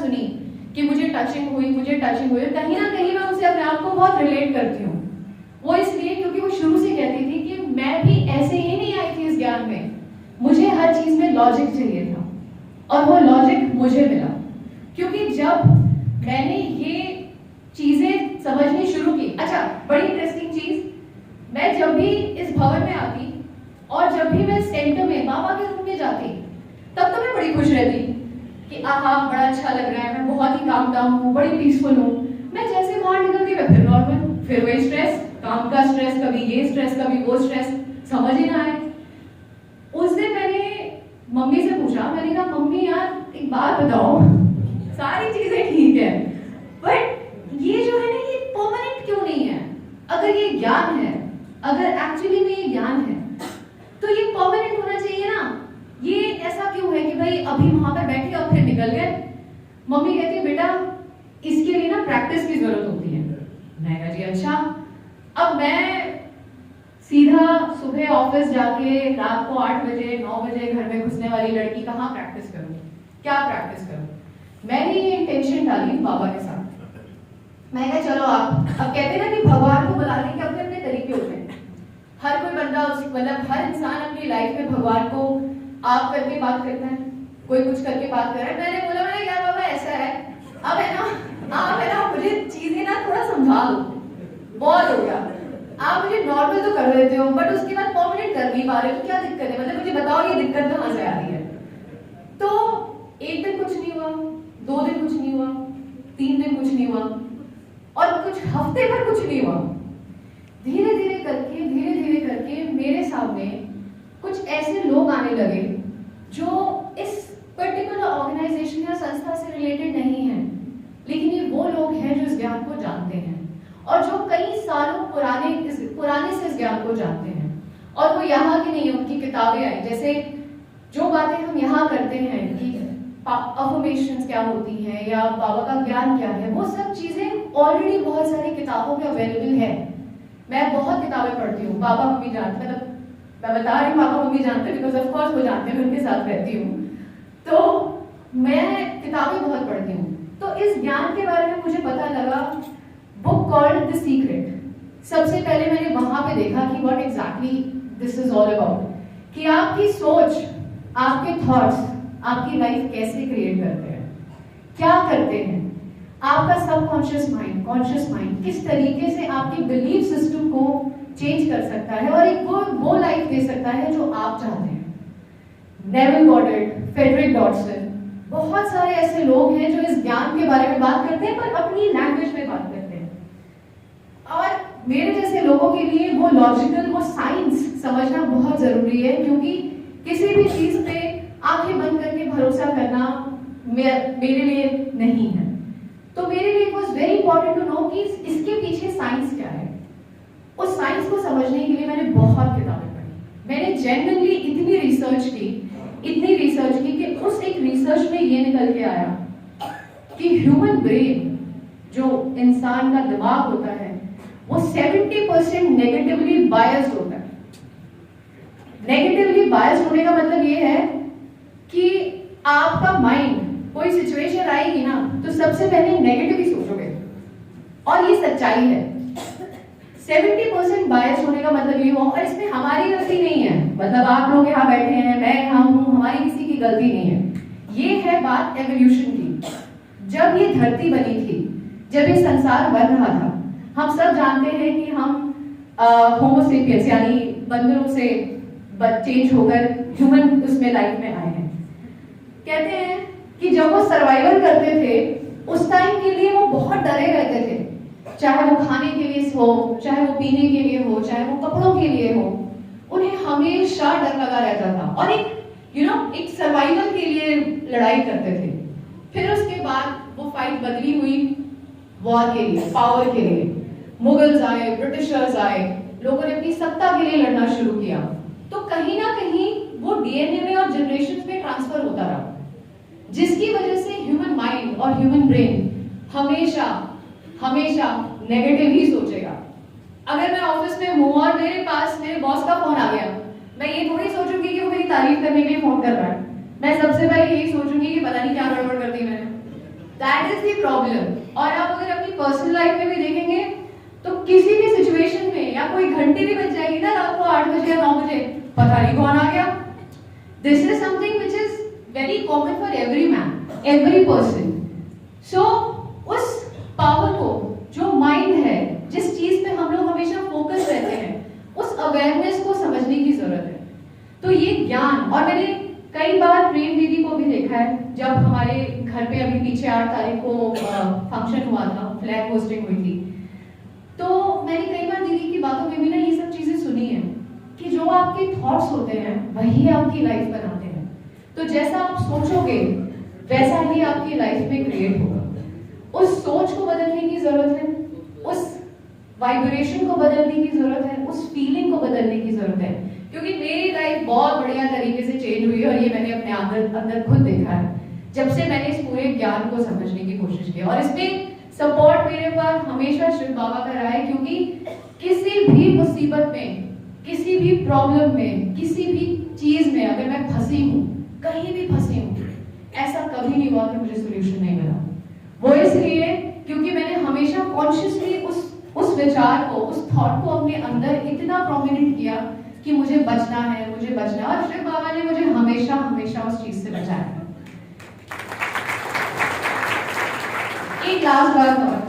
सुनी कि मुझे टचिंग हुई, कहीं ना कहीं मैं उनसे अपने आप को बहुत रिलेट करती हूँ। वो इसलिए क्योंकि वो शुरू से कहती थी कि मैं भी ऐसे ही नहीं आई थी इस ज्ञान में, मुझे हर चीज में लॉजिक चाहिए था और वो लॉजिक मुझे मिला। क्योंकि जब मैंने ये चीजें समझनी शुरू की, अच्छा बड़ी इंटरेस्टिंग चीज, मैं जब भी इस भवन में आती और जब भी मैं सेंटर में बाबा के रूम में जाती, तब तो मैं बड़ी खुश रहती कि आहा बड़ा अच्छा लग रहा है, मैं बहुत ही काम डाउन हूँ, बड़ी पीसफुल हूँ। मैं जैसे बाहर निकलती मैं फिर नॉर्मल, फिर वही स्ट्रेस, काम का स्ट्रेस, कभी ये स्ट्रेस कभी वो स्ट्रेस, समझ ही ना आए। उस दिन मैंने मम्मी से पूछा, मैंने कहा मम्मी यार एक बात बताओ, सारी चीजें ठीक है बट ये जो है ना ये परमानेंट क्यों नहीं है? अगर ये ज्ञान है, अगर एक्चुअली में ये ज्ञान है तो ये परमानेंट होना चाहिए ना। ये ऐसा क्यों है कि भाई अभी वहां पर बैठे और फिर निकल गए? मम्मी कहती है बेटा इसके लिए ना प्रैक्टिस की जरूरत होती है। मैं कहा जी अच्छा। अब मैं सीधा सुबह ऑफिस जाके रात को 8 बजे 9 बजे घर में घुसने वाली लड़की कहाँ प्रैक्टिस करूं, क्या प्रैक्टिस करूं? मैंने ये इंटेंशन डाली बाबा के साथ। मैं कहा चलो आप, अब कहते ना कि भगवान को बुलाने के अपने अपने तरीके होते हैं। हर कोई बंदा मतलब हर इंसान अपनी लाइफ में भगवान को आप करके बात करता है, कोई कुछ करके बात कर रहा है। मैंने बोला मैंने यार बाबा ऐसा है, अब है ना आप है ना मुझे चीजें ना थोड़ा समझा दो, बहुत हो गया। आप मुझे नॉर्मल तो कर देते हो बट उसके बाद परमानेंट कर नहीं पा रहे, तो क्या दिक्कत है? मतलब मुझे बताओ ये दिक्कत कहाँ से आ रही है? तो एक दिन कुछ नहीं हुआ, 2 दिन कुछ नहीं हुआ, 3 दिन कुछ नहीं हुआ और कुछ हफ्ते भर कुछ नहीं हुआ। धीरे धीरे करके मेरे सामने कुछ ऐसे लोग आने लगे जो इस पर्टिकुलर ऑर्गेनाइजेशन या संस्था से रिलेटेड नहीं है, लेकिन ये वो लोग हैं जो इस ज्ञान को जानते हैं और जो कई सालों पुराने से इस ज्ञान को जानते हैं। और वो यहाँ की नहीं है, उनकी किताबें आई, जैसे जो बातें हम यहाँ करते हैं कि अफर्मेशंस क्या होती हैं या बाबा का ज्ञान क्या है, वो सब चीजें ऑलरेडी बहुत सारी किताबों में अवेलेबल है। मैं बहुत किताबें पढ़ती हूँ, पापा मम्मी जानते, मतलब मैं बता रही हूँ पापा मम्मी जानते बिकॉज ऑफ कोर्स वो जानते हैं, मैं उनके साथ रहती हूँ, तो मैं किताबें बहुत पढ़ती हूँ। तो इस ज्ञान के बारे में मुझे पता लगा, बुक कॉल्ड द सीक्रेट। सबसे पहले मैंने वहां पे देखा कि what exactly this is all about, कि आपकी सोच, आपके थॉट्स आपकी लाइफ कैसे क्रिएट करते हैं, क्या करते हैं, आपका सबकॉन्शियस माइंड, कॉन्शियस माइंड किस तरीके से आपके बिलीफ सिस्टम को चेंज कर सकता है और एक वो लाइफ दे सकता है जो आप चाहते हैं। नेविल गॉडर्ड, फ्रेडरिक डॉडसन, बहुत सारे ऐसे लोग हैं जो इस ज्ञान के बारे में बात करते हैं पर अपनी लैंग्वेज में बात करते हैं। और मेरे जैसे लोगों के लिए वो लॉजिकल, वो साइंस समझना बहुत जरूरी है, क्योंकि किसी भी चीज पे आंखें बंद करके भरोसा करना मेरे लिए नहीं है। तो मेरे लिए it was very important to know कि इसके पीछे साइंस क्या है। उस साइंस को समझने के लिए मैंने बहुत किताबें पढ़ी, मैंने जेन्युइनली इतनी रिसर्च की कि उस एक रिसर्च में ये निकल के आया कि ह्यूमन ब्रेन, जो इंसान का दिमाग होता है, वो 70% नेगेटिवली बायस्ड होता है। नेगेटिवली बायस्ड होने का मतलब ये है कि आपका माइंड, कोई सिचुएशन आएगी ना तो सबसे पहले नेगेटिव ही सोचोगे, और ये सच्चाई है। 70% बायस होने का मतलब ये हुआ, और इसमें हमारी गलती नहीं है, मतलब आप लोग यहाँ बैठे हैं, मैं यहाँ हूँ, हमारी किसी की गलती नहीं है। ये है बात एवोल्यूशन की। जब ये धरती बनी थी, जब ये संसार बन रहा था, हम सब जानते हैं कि हम होमोसेपियंस यानी बंदरों से चेंज होकर ह्यूमन उसमें लाइफ में आए हैं। कहते हैं कि जब वो सर्वाइवल करते थे उस टाइम के लिए वो बहुत डरे रहते थे, चाहे वो खाने के लिए हो, चाहे वो पीने के लिए हो, चाहे वो कपड़ों के लिए हो, उन्हें हमेशा डर लगा रहता था और एक सर्वाइवल के लिए लड़ाई करते थे। फिर उसके बाद वो फाइट बदली हुई वॉर के लिए, पावर के लिए। मुगल्स आए, ब्रिटिशर्स आए, लोगों ने अपनी सत्ता के लिए लड़ना शुरू किया। तो कहीं ना कहीं वो डीएनए में और जनरेशंस में ट्रांसफर होता रहा, जिसकी वजह से ह्यूमन माइंड और ह्यूमन ब्रेन हमेशा नेगेटिव ही सोचेगा। अगर मैं ऑफिस में हूँ और मेरे पास मेरे बॉस का फोन आ गया, मैं ये थोड़ी सोचूंगी कि वो मेरी तारीफ करने के लिए फोन कर रहा है। मैं सबसे पहले यही सोचूंगी कि पता नहीं क्या गड़बड़ कर दी मैंने, दैट इज द प्रॉब्लम। और आप अगर अपनी पर्सनल लाइफ में भी देखेंगे तो किसी भी सिचुएशन में या कोई घंटी भी बज जाएगी ना रात को 8 बजे या 9 बजे, पता नहीं कौन आ गया। This is something which is very common for every man, every person. So उस पावर को, जो माइंड है, जिस चीज पे हम लोग हमेशा फोकस रहते हैं, उस अवेयरनेस को समझने की जरूरत है। तो ये ज्ञान, और मैंने कई बार प्रेम दीदी को भी देखा है, जब हमारे घर पे अभी पीछे 8 तारीख को फंक्शन हुआ था, फ्लैग होस्टिंग हुई थी, तो मैंने कई बार दीदी की बातों में भी ना ये सब चीजें सुनी है कि जो आपके थॉट्स होते हैं वही आपकी लाइफ बनाते हैं। तो जैसा आप सोचोगे वैसा ही आपकी लाइफ में क्रिएट होगा। उस सोच को बदलने की जरूरत है, उस वाइब्रेशन को बदलने की जरूरत है, उस फीलिंग को बदलने की जरूरत है। क्योंकि मेरी लाइफ बहुत बढ़िया तरीके से चेंज हुई है और ये मैंने अपने अंदर खुद देखा है, जब से मैंने इस पूरे ज्ञान को समझने की कोशिश की। और इसमें सपोर्ट मेरे पर हमेशा शिव बाबा का रहा है, क्योंकि किसी भी मुसीबत में, किसी भी प्रॉब्लम में, किसी भी चीज में अगर मैं फंसी हूँ, कहीं भी फंसी हूँ, ऐसा कभी नहीं हुआ कि मुझे सोल्यूशन नहीं मिला। वो इसलिए क्योंकि मैंने हमेशा कॉन्शियसली उस विचार को, उस थॉट को अपने अंदर इतना प्रोमिनेंट किया कि मुझे बचना है, मुझे बचना है। और शिव बाबा ने मुझे हमेशा हमेशा उस चीज से बचाया है। एक लास्ट बात और,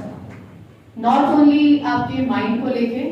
नॉट ओनली आपके माइंड को लेके